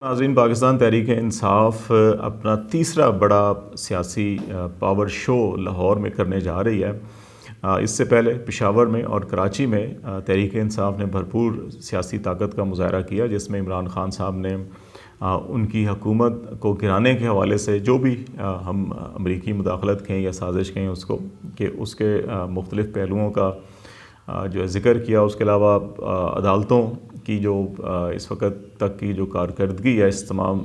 ناظرین، پاکستان تحریک انصاف اپنا تیسرا بڑا سیاسی پاور شو لاہور میں کرنے جا رہی ہے۔ اس سے پہلے پشاور میں اور کراچی میں تحریک انصاف نے بھرپور سیاسی طاقت کا مظاہرہ کیا، جس میں عمران خان صاحب نے ان کی حکومت کو گرانے کے حوالے سے جو بھی ہم امریکی مداخلت کہیں یا سازش کہیں اس کو، کہ اس کے مختلف پہلوؤں کا جو ذکر کیا۔ اس کے علاوہ عدالتوں کی جو اس وقت تک کی جو کارکردگی ہے اس تمام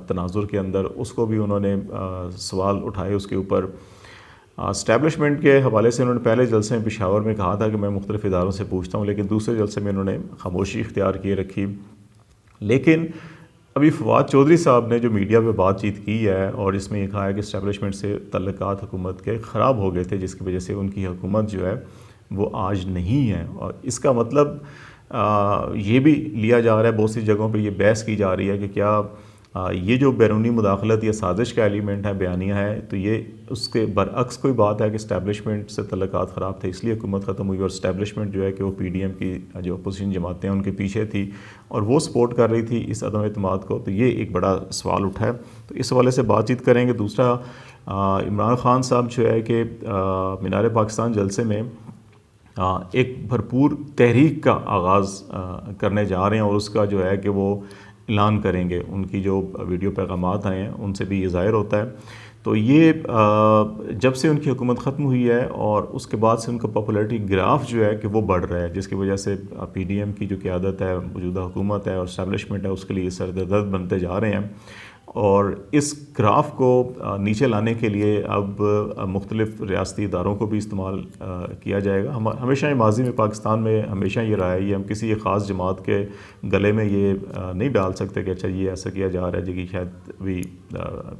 تناظر کے اندر، اس کو بھی انہوں نے سوال اٹھائے اس کے اوپر۔ اسٹیبلشمنٹ کے حوالے سے انہوں نے پہلے جلسے میں پشاور میں کہا تھا کہ میں مختلف اداروں سے پوچھتا ہوں، لیکن دوسرے جلسے میں انہوں نے خاموشی اختیار کیے رکھی۔ لیکن ابھی فواد چودھری صاحب نے جو میڈیا پہ بات چیت کی ہے اور اس میں یہ کہا ہے کہ اسٹیبلشمنٹ سے تعلقات حکومت کے خراب ہو گئے تھے، جس کی وجہ سے ان کی حکومت جو ہے وہ آج نہیں ہے۔ اور اس کا مطلب یہ بھی لیا جا رہا ہے، بہت سی جگہوں پہ یہ بحث کی جا رہی ہے کہ کیا یہ جو بیرونی مداخلت یا سازش کا ایلیمنٹ ہے، بیانیہ ہے، تو یہ اس کے برعکس کوئی بات ہے کہ اسٹیبلشمنٹ سے تعلقات خراب تھے اس لیے حکومت ختم ہوئی، اور اسٹیبلشمنٹ جو ہے کہ وہ پی ڈی ایم کی جو اپوزیشن جماعتیں ان کے پیچھے تھی اور وہ سپورٹ کر رہی تھی اس عدم اعتماد کو۔ تو یہ ایک بڑا سوال اٹھا ہے، تو اس حوالے سے بات چیت کریں گے۔ دوسرا، عمران خان صاحب جو ہے کہ مینار پاکستان جلسے میں ایک بھرپور تحریک کا آغاز کرنے جا رہے ہیں، اور اس کا جو ہے کہ وہ اعلان کریں گے۔ ان کی جو ویڈیو پیغامات آئے ہیں ان سے بھی یہ ظاہر ہوتا ہے۔ تو یہ جب سے ان کی حکومت ختم ہوئی ہے اور اس کے بعد سے ان کا پاپولیرٹی گراف جو ہے کہ وہ بڑھ رہا ہے، جس کی وجہ سے پی ڈی ایم کی جو قیادت ہے، موجودہ حکومت ہے اور اسٹیبلشمنٹ ہے، اس کے لیے سر درد بنتے جا رہے ہیں۔ اور اس گراف کو نیچے لانے کے لیے اب مختلف ریاستی اداروں کو بھی استعمال کیا جائے گا۔ ہمیشہ ماضی میں پاکستان میں ہمیشہ یہ رہا ہے، یہ ہم کسی ایک خاص جماعت کے گلے میں یہ نہیں ڈال سکتے کہ اچھا یہ ایسا کیا جا رہا ہے جی کہ شاید بھی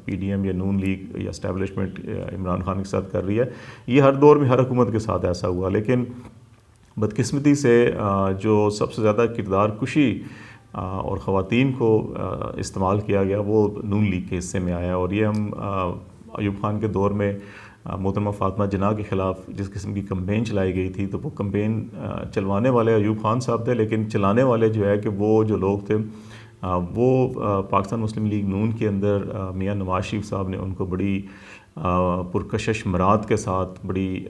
پی ڈی ایم یا نون لیگ یا اسٹیبلشمنٹ عمران خان کے ساتھ کر رہی ہے۔ یہ ہر دور میں ہر حکومت کے ساتھ ایسا ہوا، لیکن بدقسمتی سے جو سب سے زیادہ کردار کشی اور خواتین کو استعمال کیا گیا وہ نون لیگ کے حصے میں آیا۔ اور یہ ہم ایوب خان کے دور میں محترمہ فاطمہ جناح کے خلاف جس قسم کی کمپین چلائی گئی تھی، تو وہ کمپین چلوانے والے ایوب خان صاحب تھے، لیکن چلانے والے جو ہے کہ وہ جو لوگ تھے وہ پاکستان مسلم لیگ نون کے اندر میاں نواز شریف صاحب نے ان کو بڑی پرکشش مراد کے ساتھ بڑی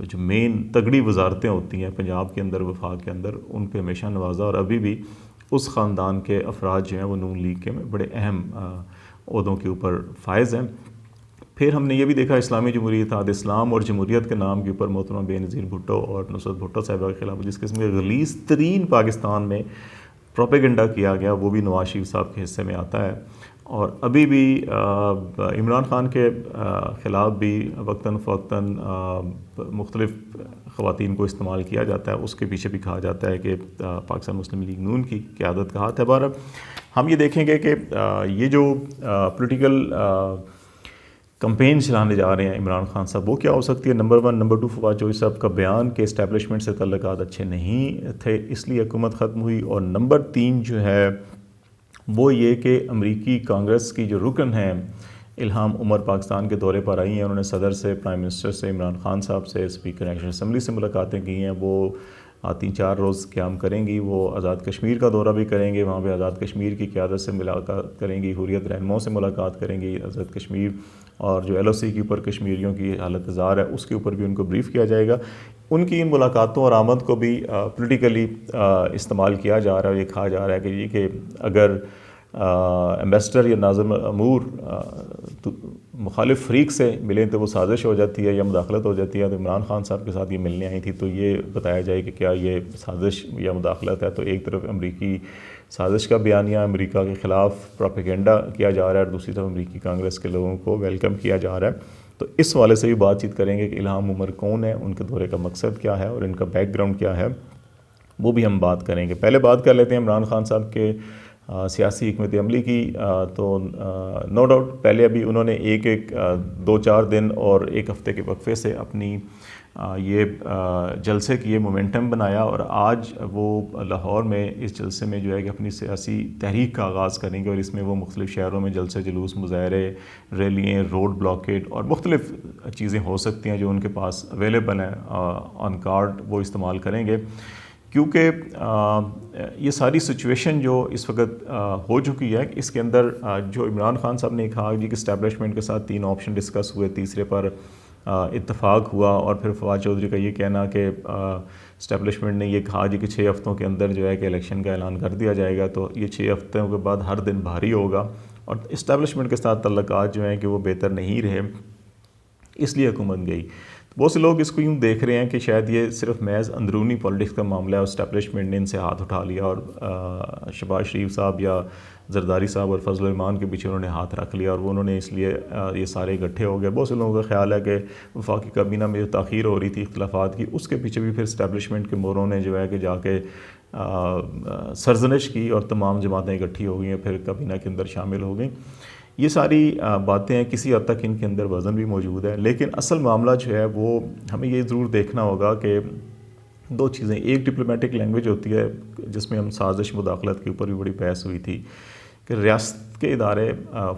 جو مین تگڑی وزارتیں ہوتی ہیں پنجاب کے اندر، وفاق کے اندر، ان پہ ہمیشہ نوازا، اور ابھی بھی اس خاندان کے افراد جو ہیں وہ نون لیگ کے میں بڑے اہم عہدوں کے اوپر فائز ہیں۔ پھر ہم نے یہ بھی دیکھا اسلامی جمہوریت اتحاد اسلام اور جمہوریت کے نام کے اوپر محترمہ بے نظیر بھٹو اور نصرت بھٹو صاحبہ کے خلاف جس قسم کے غلیظ ترین پاکستان میں پروپیگنڈا کیا گیا، وہ بھی نواز شریف صاحب کے حصے میں آتا ہے۔ اور ابھی بھی عمران خان کے خلاف بھی وقتاً فوقتاً مختلف خواتین کو استعمال کیا جاتا ہے، اس کے پیچھے بھی کہا جاتا ہے کہ پاکستان مسلم لیگ نون کی قیادت کا ہاتھ ہے۔ بہرحال ہم یہ دیکھیں گے کہ یہ جو پولیٹیکل کمپین چلانے جا رہے ہیں عمران خان صاحب، وہ کیا ہو سکتی ہے۔ نمبر 1، نمبر 2، فواد چودھری صاحب کا بیان کہ اسٹیبلشمنٹ سے تعلقات اچھے نہیں تھے اس لیے حکومت ختم ہوئی، اور نمبر 3 جو ہے وہ یہ کہ امریکی کانگریس کی جو رکن ہیں الہام عمر پاکستان کے دورے پر آئی ہیں، انہوں نے صدر سے، پرائم منسٹر سے، عمران خان صاحب سے، اسپیکر نیشنل اسمبلی سے ملاقاتیں کی ہیں۔ وہ 3-4 روز قیام کریں گی، وہ آزاد کشمیر کا دورہ بھی کریں گے، وہاں پہ آزاد کشمیر کی قیادت سے ملاقات کریں گی، حریت رہنماؤں سے ملاقات کریں گی، آزاد کشمیر اور جو ایل او سی کے اوپر کشمیریوں کی حالت زار ہے اس کے اوپر بھی ان کو بریف کیا جائے گا۔ ان کی ان ملاقاتوں اور آمد کو بھی پولیٹیکلی استعمال کیا جا رہا ہے، اور یہ کہا جا رہا ہے کہ یہ کہ اگر ایمبیسڈر یا ناظم امور مخالف فریق سے ملیں تو وہ سازش ہو جاتی ہے یا مداخلت ہو جاتی ہے، تو عمران خان صاحب کے ساتھ یہ ملنے آئی تھی، تو یہ بتایا جائے کہ کیا یہ سازش یا مداخلت ہے۔ تو ایک طرف امریکی سازش کا بیانیہ امریکہ کے خلاف پروپیگنڈا کیا جا رہا ہے، اور دوسری طرف امریکی کانگریس کے لوگوں کو ویلکم کیا جا رہا ہے۔ تو اس حوالے سے بھی بات چیت کریں گے کہ الہام عمر کون ہے، ان کے دورے کا مقصد کیا ہے اور ان کا بیک گراؤنڈ کیا ہے، وہ بھی ہم بات کریں گے۔ پہلے بات کر لیتے ہیں عمران خان صاحب کے سیاسی حکمت عملی کی۔ تو نو ڈاؤٹ پہلے ابھی انہوں نے 2-4 دن اور 1 ہفتے کے وقفے سے اپنی یہ جلسے کی یہ مومنٹم بنایا، اور آج وہ لاہور میں اس جلسے میں جو ہے کہ اپنی سیاسی تحریک کا آغاز کریں گے، اور اس میں وہ مختلف شہروں میں جلسے، جلوس، مظاہرے، ریلیاں، روڈ بلاکیڈ اور مختلف چیزیں ہو سکتی ہیں جو ان کے پاس اویلیبل ہیں آن کارڈ، وہ استعمال کریں گے۔ کیونکہ یہ ساری سچویشن جو اس وقت ہو چکی ہے، اس کے اندر جو عمران خان صاحب نے کہا جی کہ اسٹیبلشمنٹ کے ساتھ 3 آپشن ڈسکس ہوئے، تیسرے پر اتفاق ہوا، اور پھر فواد چودھری کا یہ کہنا کہ اسٹیبلشمنٹ نے یہ کہا جی کہ 6 ہفتوں کے اندر جو ہے کہ الیکشن کا اعلان کر دیا جائے گا، تو یہ 6 ہفتوں کے بعد ہر دن بھاری ہوگا، اور اسٹیبلشمنٹ کے ساتھ تعلقات جو ہیں کہ وہ بہتر نہیں رہے، اس لیے حکومت گئی۔ بہت سے لوگ اس کو یوں دیکھ رہے ہیں کہ شاید یہ صرف محض اندرونی پولیٹکس کا معاملہ ہے، اور اسٹیبلشمنٹ نے ان سے ہاتھ اٹھا لیا، اور شہباز شریف صاحب یا زرداری صاحب اور فضل الرحمان کے پیچھے انہوں نے ہاتھ رکھ لیا، اور وہ انہوں نے اس لیے یہ سارے اکٹھے ہو گئے۔ بہت سے لوگوں کا خیال ہے کہ وفاقی کابینہ میں جو تاخیر ہو رہی تھی اختلافات کی، اس کے پیچھے بھی پھر اسٹیبلشمنٹ کے موروں نے جو ہے کہ جا کے سرزنش کی، اور تمام جماعتیں اکٹھی ہو گئی ہیں، پھر کابینہ کے اندر شامل ہو گئیں۔ یہ ساری باتیں ہیں، کسی حد تک ان کے اندر وزن بھی موجود ہے، لیکن اصل معاملہ جو ہے وہ ہمیں یہ ضرور دیکھنا ہوگا کہ 2 چیزیں، ایک ڈپلومیٹک لینگویج ہوتی ہے جس میں ہم سازش مداخلت کے اوپر بھی بڑی بحث ہوئی تھی کہ ریاست کے ادارے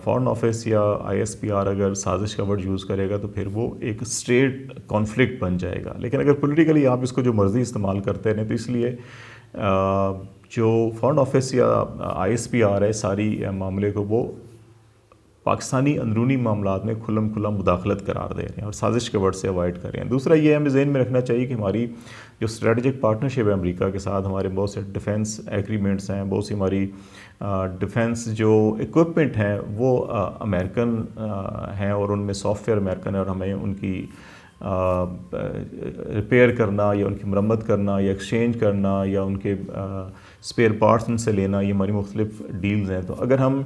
فارن آفس یا ISPR اگر سازش کا ورڈ یوز کرے گا تو پھر وہ ایک اسٹریٹ کانفلکٹ بن جائے گا، لیکن اگر پولیٹیکلی آپ اس کو جو مرضی استعمال کرتے رہیں، تو اس لیے جو فارن آفس یا ISPR ہے ساری معاملے کو وہ پاکستانی اندرونی معاملات میں کھلم کھلا مداخلت قرار دے رہے ہیں، اور سازش کے ورڈ سے اوائڈ کر رہے ہیں۔ دوسرا یہ ہمیں ذہن میں رکھنا چاہیے کہ ہماری جو اسٹریٹجک پارٹنرشپ ہے امریکہ کے ساتھ، ہمارے بہت سے ڈیفنس ایگریمنٹس ہیں، بہت سی ہماری ڈیفنس جو اکوپمنٹ ہیں وہ امریکن ہیں، اور ان میں سافٹ ویئر امریکن ہے، اور ہمیں ان کی ریپیئر کرنا یا ان کی مرمت کرنا یا ایکسچینج کرنا یا ان کے اسپیئر پارٹس ان سے لینا، یہ ہماری مختلف ڈیلز ہیں۔ تو اگر ہم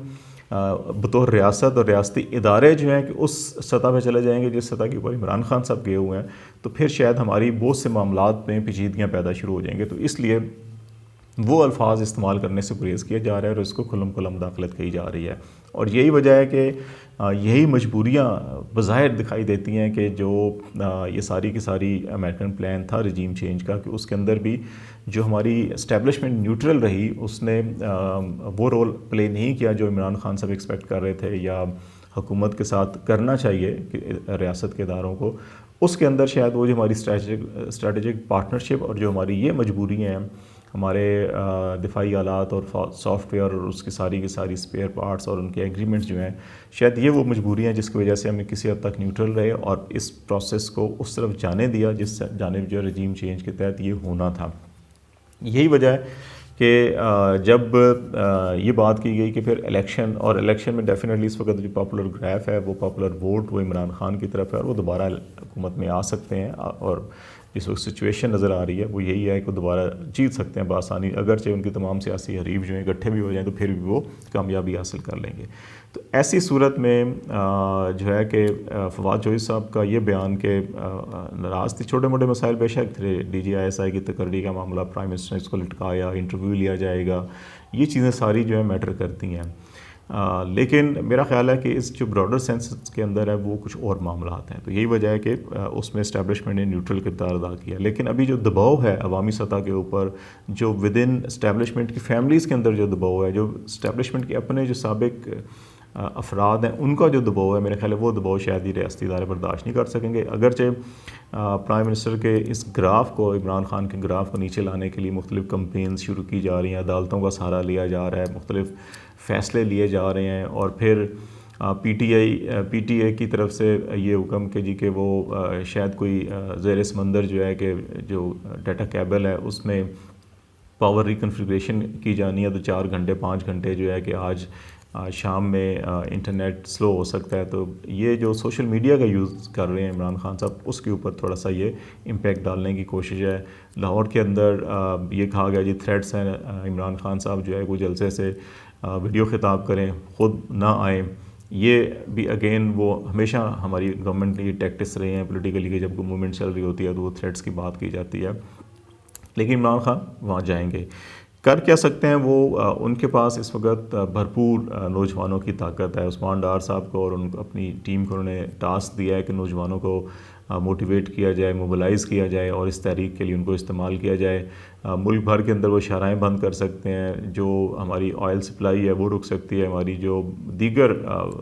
بطور ریاست اور ریاستی ادارے جو ہیں کہ اس سطح پہ چلے جائیں گے جس سطح کے اوپر عمران خان صاحب گئے ہوئے ہیں، تو پھر شاید ہماری بہت سے معاملات میں پیچیدگیاں پیدا شروع ہو جائیں گے۔ تو اس لیے وہ الفاظ استعمال کرنے سے گریز کیا جا رہا ہے، اور اس کو کھلم کھلا مداخلت کہی جا رہی ہے، اور یہی وجہ ہے کہ یہی مجبوریاں بظاہر دکھائی دیتی ہیں کہ جو یہ ساری کی ساری امریکن پلان تھا رجیم چینج کا، کہ اس کے اندر بھی جو ہماری اسٹیبلشمنٹ نیوٹرل رہی، اس نے وہ رول پلے نہیں کیا جو عمران خان صاحب ایکسپیکٹ کر رہے تھے یا حکومت کے ساتھ کرنا چاہیے کہ ریاست کے اداروں کو۔ اس کے اندر شاید وہ جو ہماری اسٹریٹجک پارٹنرشپ اور جو ہماری یہ مجبوریاں ہیں، ہمارے دفاعی آلات اور سافٹ ویئر اور اس کی ساری اسپیئر پارٹس اور ان کے ایگریمنٹس جو ہیں، شاید یہ وہ مجبوریاں ہیں جس کی وجہ سے ہم نے کسی حد تک نیوٹرل رہے اور اس پروسیس کو اس طرف جانے دیا جس جانب جو رجیم چینج کے تحت یہ ہونا تھا۔ یہی وجہ ہے کہ جب یہ بات کی گئی کہ پھر الیکشن میں ڈیفینیٹلی اس وقت جو پاپولر گراف ہے، وہ پاپولر ووٹ وہ عمران خان کی طرف ہے، اور وہ دوبارہ حکومت میں آ سکتے ہیں، اور جس وقت سچویشن نظر آ رہی ہے وہ یہی ہے کہ وہ دوبارہ جیت سکتے ہیں بآسانی، اگرچہ ان کی تمام سیاسی حریف جو ہیں اکٹھے بھی ہو جائیں تو پھر بھی وہ کامیابی حاصل کر لیں گے۔ تو ایسی صورت میں جو ہے کہ فواد چودھری صاحب کا یہ بیان کہ ناراض تھے، چھوٹے موٹے مسائل بے شک تھے، DGI کی تقرری کا معاملہ، پرائم منسٹر نے اس کو لٹکایا، انٹرویو لیا جائے گا، یہ چیزیں ساری جو ہیں میٹر کرتی ہیں، لیکن میرا خیال ہے کہ اس جو براڈر سینس کے اندر ہے وہ کچھ اور معاملات ہیں۔ تو یہی وجہ ہے کہ اس میں اسٹیبلشمنٹ نے نیوٹرل کردار ادا کیا، لیکن ابھی جو دباؤ ہے عوامی سطح کے اوپر، جو ود ان اسٹیبلشمنٹ کی فیملیز کے اندر جو دباؤ ہے، جو اسٹیبلشمنٹ کے اپنے جو سابق افراد ہیں ان کا جو دباؤ ہے، میرے خیال ہے وہ دباؤ شاید ہی ریاستی ادارے برداشت نہیں کر سکیں گے۔ اگرچہ پرائم منسٹر کے اس گراف کو، عمران خان کے گراف کو نیچے لانے کے لیے مختلف کمپینز شروع کی جا رہی ہیں، عدالتوں کا سہارا لیا جا رہا ہے، مختلف فیصلے لیے جا رہے ہیں، اور پھر پی ٹی اے کی طرف سے یہ حکم کہ جی کہ وہ شاید کوئی زیر سمندر جو ہے کہ جو ڈیٹا کیبل ہے اس میں پاور ریکنفیگریشن کی جانی ہے، تو 4 گھنٹے 5 گھنٹے جو ہے کہ آج شام میں انٹرنیٹ سلو ہو سکتا ہے۔ تو یہ جو سوشل میڈیا کا یوز کر رہے ہیں عمران خان صاحب، اس کے اوپر تھوڑا سا یہ امپیکٹ ڈالنے کی کوشش ہے۔ لاہور کے اندر یہ کہا گیا جی تھریٹس ہیں، عمران خان صاحب جو ہے کوئی جلسے سے ویڈیو خطاب کریں، خود نہ آئیں، یہ بھی اگین وہ ہمیشہ ہماری گورنمنٹ کی ٹیکٹکس رہے ہیں پولیٹیکلی، کہ جب کوئی موومنٹ چل رہی ہوتی ہے تو وہ تھریٹس کی بات کی جاتی ہے، لیکن عمران خان وہاں جائیں گے۔ کر کیا سکتے ہیں وہ، ان کے پاس اس وقت بھرپور نوجوانوں کی طاقت ہے۔ عثمان ڈار صاحب کو اور اپنی ٹیم کو انہوں نے ٹاسک دیا ہے کہ نوجوانوں کو موٹیویٹ کیا جائے، موبلائز کیا جائے، اور اس تحریک کے لیے ان کو استعمال کیا جائے۔ ملک بھر کے اندر وہ شاہراہیں بند کر سکتے ہیں، جو ہماری آئل سپلائی ہے وہ رک سکتی ہے، ہماری جو دیگر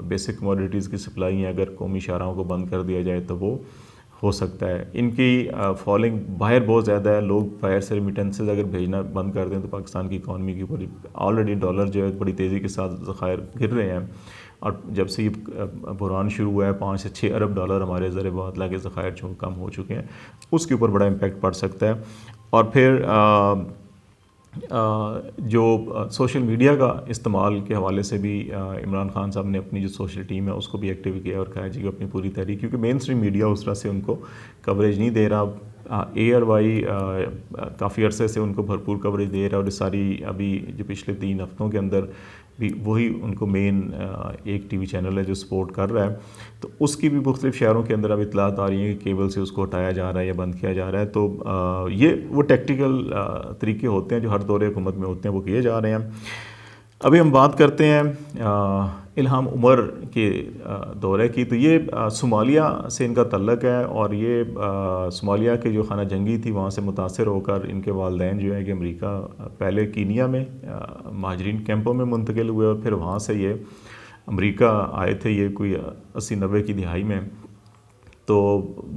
بیسک کموڈیٹیز کی سپلائی ہیں اگر قومی شاہراہوں کو بند کر دیا جائے تو وہ ہو سکتا ہے. ان کی فالنگ باہر بہت زیادہ ہے. لوگ باہر سے ریمیٹنسز اگر بھیجنا بند کر دیں تو پاکستان کی اکانومی کے اوپر آلریڈی ڈالر جو ہے بڑی تیزی کے ساتھ ذخائر گر رہے ہیں, اور جب سے یہ بحران شروع ہوا ہے 5 سے 6 ارب ڈالر ہمارے زر مبادلہ کے ذخائر جو کم ہو چکے ہیں, اس کے اوپر بڑا امپیکٹ پڑ سکتا ہے. اور پھر جو سوشل میڈیا کا استعمال کے حوالے سے بھی عمران خان صاحب نے اپنی جو سوشل ٹیم ہے اس کو بھی ایکٹیو کیا اور کہا جی کہ اپنی پوری تحریک, کیونکہ مین اسٹریم میڈیا اس طرح سے ان کو کوریج نہیں دے رہا. اے آر وائی کافی عرصے سے ان کو بھرپور کوریج دے رہا ہے, اور ساری ابھی جو پچھلے 3 ہفتوں کے اندر بھی وہی ان کو مین ایک ٹی وی چینل ہے جو سپورٹ کر رہا ہے. تو اس کی بھی مختلف شہروں کے اندر اب اطلاعات آ رہی ہیں کہ کیبل سے اس کو ہٹایا جا رہا ہے یا بند کیا جا رہا ہے. تو یہ وہ ٹیکٹیکل طریقے ہوتے ہیں جو ہر دور حکومت میں ہوتے ہیں, وہ کیے جا رہے ہیں. ابھی ہم بات کرتے ہیں الہام عمر کے دورے کی. تو یہ صومالیہ سے ان کا تعلق ہے, اور یہ صومالیہ کے جو خانہ جنگی تھی وہاں سے متاثر ہو کر ان کے والدین جو ہے کہ امریکہ پہلے کینیا میں مہاجرین کیمپوں میں منتقل ہوئے, اور پھر وہاں سے یہ امریکہ آئے تھے, یہ کوئی 80-90 کی دہائی میں. تو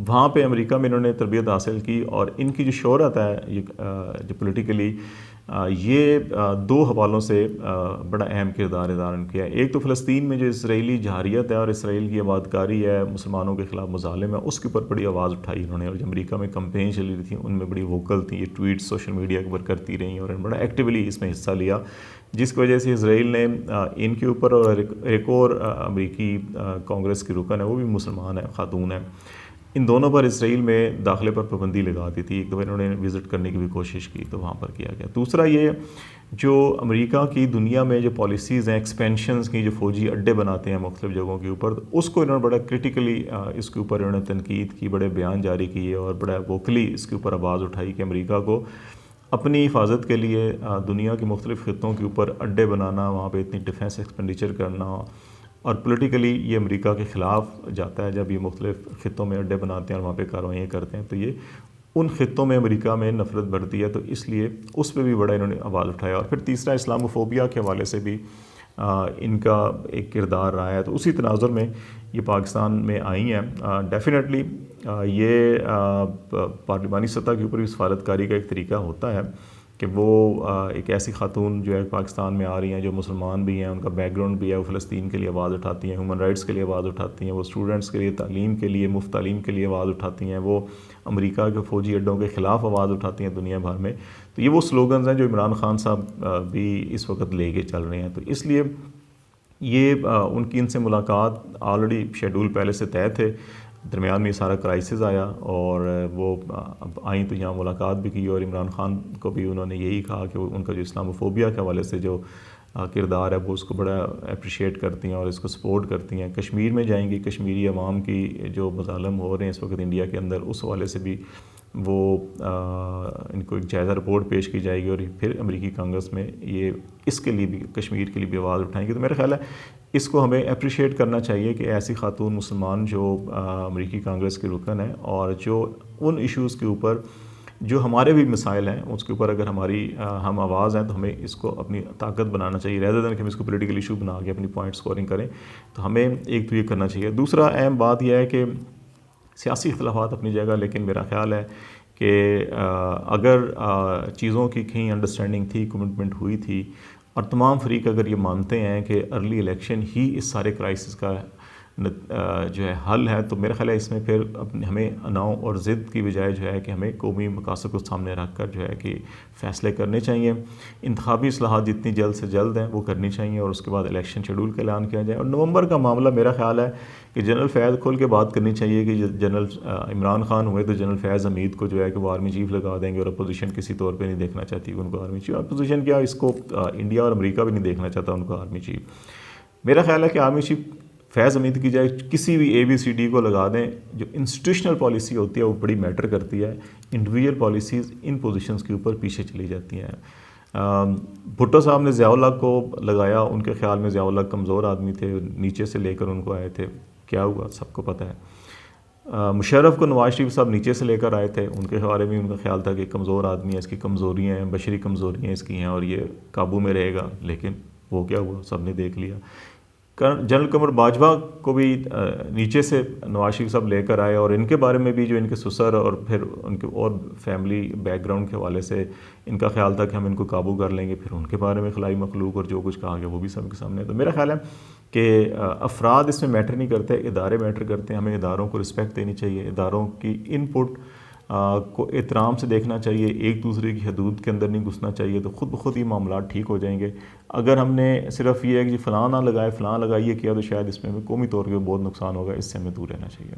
وہاں پہ امریکہ میں انہوں نے تربیت حاصل کی, اور ان کی جو شہرت ہے یہ جو پولیٹیکلی یہ 2 حوالوں سے بڑا اہم کردار ادا کیا ہے. ایک تو فلسطین میں جو اسرائیلی جارحیت ہے اور اسرائیل کی آبادکاری ہے, مسلمانوں کے خلاف مظالم ہے, اس کے اوپر بڑی آواز اٹھائی انہوں نے, اور جو امریکہ میں کمپین چلی رہی تھی ان میں بڑی ووکل تھی. یہ ٹویٹ سوشل میڈیا کے اوپر کرتی رہیں اور بڑا ایکٹیولی اس میں حصہ لیا, جس کی وجہ سے اسرائیل نے ان کے اوپر, اور ایک اور امریکی کانگریس کی رکن ہے وہ بھی مسلمان ہے, خاتون ہے, ان دونوں پر اسرائیل میں داخلے پر پابندی لگا دی تھی. ایک دفعہ انہوں نے وزٹ کرنے کی بھی کوشش کی تو وہاں پر کیا گیا. دوسرا یہ جو امریکہ کی دنیا میں جو پالیسیز ہیں ایکسپینشنز کی, جو فوجی اڈے بناتے ہیں مختلف جگہوں کے اوپر, اس کو انہوں نے بڑا کرٹیکلی اس کے اوپر انہوں نے تنقید کی, بڑے بیان جاری کیے اور بڑا ووکلی اس کے اوپر آواز اٹھائی کہ امریکہ کو اپنی حفاظت کے لیے دنیا کے مختلف خطوں کے اوپر اڈے بنانا, وہاں پہ اتنی ڈیفینس ایکسپینڈیچر کرنا, اور پولیٹیکلی یہ امریکہ کے خلاف جاتا ہے جب یہ مختلف خطوں میں اڈے بناتے ہیں اور وہاں پہ کارروائیاں کرتے ہیں. تو یہ ان خطوں میں امریکہ میں نفرت بڑھتی ہے, تو اس لیے اس پہ بھی بڑا انہوں نے آواز اٹھایا. اور پھر تیسرا اسلاموفوبیا کے حوالے سے بھی ان کا ایک کردار رہا ہے. تو اسی تناظر میں یہ پاکستان میں آئی ہیں. ڈیفینیٹلی یہ پارلیمانی سطح کے اوپر بھی سفارتکاری کا ایک طریقہ ہوتا ہے کہ وہ ایک ایسی خاتون جو ہے پاکستان میں آ رہی ہیں جو مسلمان بھی ہیں, ان کا بیک گراؤنڈ بھی ہے, وہ فلسطین کے لیے آواز اٹھاتی ہیں, ہیومن رائٹس کے لیے آواز اٹھاتی ہیں, وہ اسٹوڈنٹس کے لیے تعلیم کے لیے, مفت تعلیم کے لیے آواز اٹھاتی ہیں, وہ امریکہ کے فوجی اڈوں کے خلاف آواز اٹھاتی ہیں دنیا بھر میں. تو یہ وہ سلوگنز ہیں جو عمران خان صاحب بھی اس وقت لے کے چل رہے ہیں. تو اس لیے یہ ان کی ان سے ملاقات آلریڈی شیڈول پہلے سے طے تھے, درمیان میں یہ سارا کرائسس آیا اور وہ اب آئیں تو یہاں ملاقات بھی کی, اور عمران خان کو بھی انہوں نے یہی کہا کہ ان کا جو اسلاموفوبیا کے حوالے سے جو کردار ہے وہ اس کو بڑا اپریشیٹ کرتی ہیں اور اس کو سپورٹ کرتی ہیں. کشمیر میں جائیں گی, کشمیری عوام کی جو مظالم ہو رہے ہیں اس وقت انڈیا کے اندر, اس حوالے سے بھی وہ ان کو ایک جائزہ رپورٹ پیش کی جائے گی, اور پھر امریکی کانگریس میں یہ اس کے لیے بھی کشمیر کے لیے بھی آواز اٹھائیں گے. تو میرا خیال ہے اس کو ہمیں اپریشیٹ کرنا چاہیے کہ ایسی خاتون مسلمان جو امریکی کانگریس کے رکن ہیں, اور جو ان ایشوز کے اوپر جو ہمارے بھی مسائل ہیں اس کے اوپر اگر ہم آواز ہیں تو ہمیں اس کو اپنی طاقت بنانا چاہیے, ریدر دین کہ ہم اس کو پولیٹیکل ایشو بنا کے اپنی پوائنٹ سکورنگ کریں. تو ہمیں ایک تو یہ کرنا چاہیے. دوسرا اہم بات یہ ہے کہ سیاسی اختلافات اپنی جگہ, لیکن میرا خیال ہے کہ اگر چیزوں کی کہیں انڈرسٹینڈنگ تھی, کمٹمنٹ ہوئی تھی, اور تمام فریق اگر یہ مانتے ہیں کہ ارلی الیکشن ہی اس سارے کرائسس کا جو ہے حل ہے, تو میرا خیال ہے اس میں پھر ہمیں اناؤ اور ضد کی بجائے جو ہے کہ ہمیں قومی مقاصد کو سامنے رکھ کر جو ہے کہ فیصلے کرنے چاہیے. انتخابی اصلاحات جتنی جلد سے جلد ہیں وہ کرنی چاہیے, اور اس کے بعد الیکشن شیڈول کا اعلان کیا جائے. اور نومبر کا معاملہ میرا خیال ہے کہ جنرل فیض کھول کے بات کرنی چاہیے کہ جنرل عمران خان ہوئے تو جنرل فیض حمید کو جو ہے کہ وہ آرمی چیف لگا دیں گے, اور اپوزیشن کسی طور پہ نہیں دیکھنا چاہتی ان کو آرمی چیف. اپوزیشن کیا, اس کو انڈیا اور امریکہ بھی نہیں دیکھنا چاہتا ان کو آرمی چیف. میرا خیال ہے کہ آرمی چیف فیض حمید کی جائے کسی بھی ABCD کو لگا دیں. جو انسٹیٹیوشنل پالیسی ہوتی ہے وہ بڑی میٹر کرتی ہے, انڈیویجول پالیسیز ان پوزیشنز کے اوپر پیچھے چلی جاتی ہیں. بھٹو صاحب نے ضیاء اللہ کو لگایا, ان کے خیال میں ضیاء اللہ کمزور آدمی تھے, نیچے سے لے کر ان کو آئے تھے, کیا ہوا سب کو پتہ ہے. مشرف کو نواز شریف صاحب نیچے سے لے کر آئے تھے, ان کے بارے میں ان کا خیال تھا کہ کمزور آدمی ہے, اس کی کمزوریاں ہیں, بشری کمزوریاں اس کی ہیں اور یہ قابو میں رہے گا, لیکن وہ کیا ہوا سب نے دیکھ لیا. جنرل قمر باجوہ کو بھی نیچے سے نواز شریف صاحب لے کر آئے، اور ان کے بارے میں بھی جو ان کے سسر اور پھر ان کے اور فیملی بیک گراؤنڈ کے حوالے سے ان کا خیال تھا کہ ہم ان کو قابو کر لیں گے، پھر ان کے بارے میں خلائی مخلوق اور جو کچھ کہا گیا وہ بھی سب کے سامنے ہے۔ تو میرا خیال ہے کہ افراد اس میں میٹر نہیں کرتے، ادارے میٹر کرتے ہیں۔ ہمیں اداروں کو رسپیکٹ دینی چاہیے، اداروں کی ان پٹ کو احترام سے دیکھنا چاہیے، ایک دوسرے کی حدود کے اندر نہیں گھسنا چاہیے، تو خود بخود یہ معاملات ٹھیک ہو جائیں گے۔ اگر ہم نے صرف یہ ہے کہ فلاں نہ لگائے فلاں لگائیے کیا، تو شاید اس میں قومی طور پہ بہت نقصان ہوگا، اس سے ہمیں دور رہنا چاہیے۔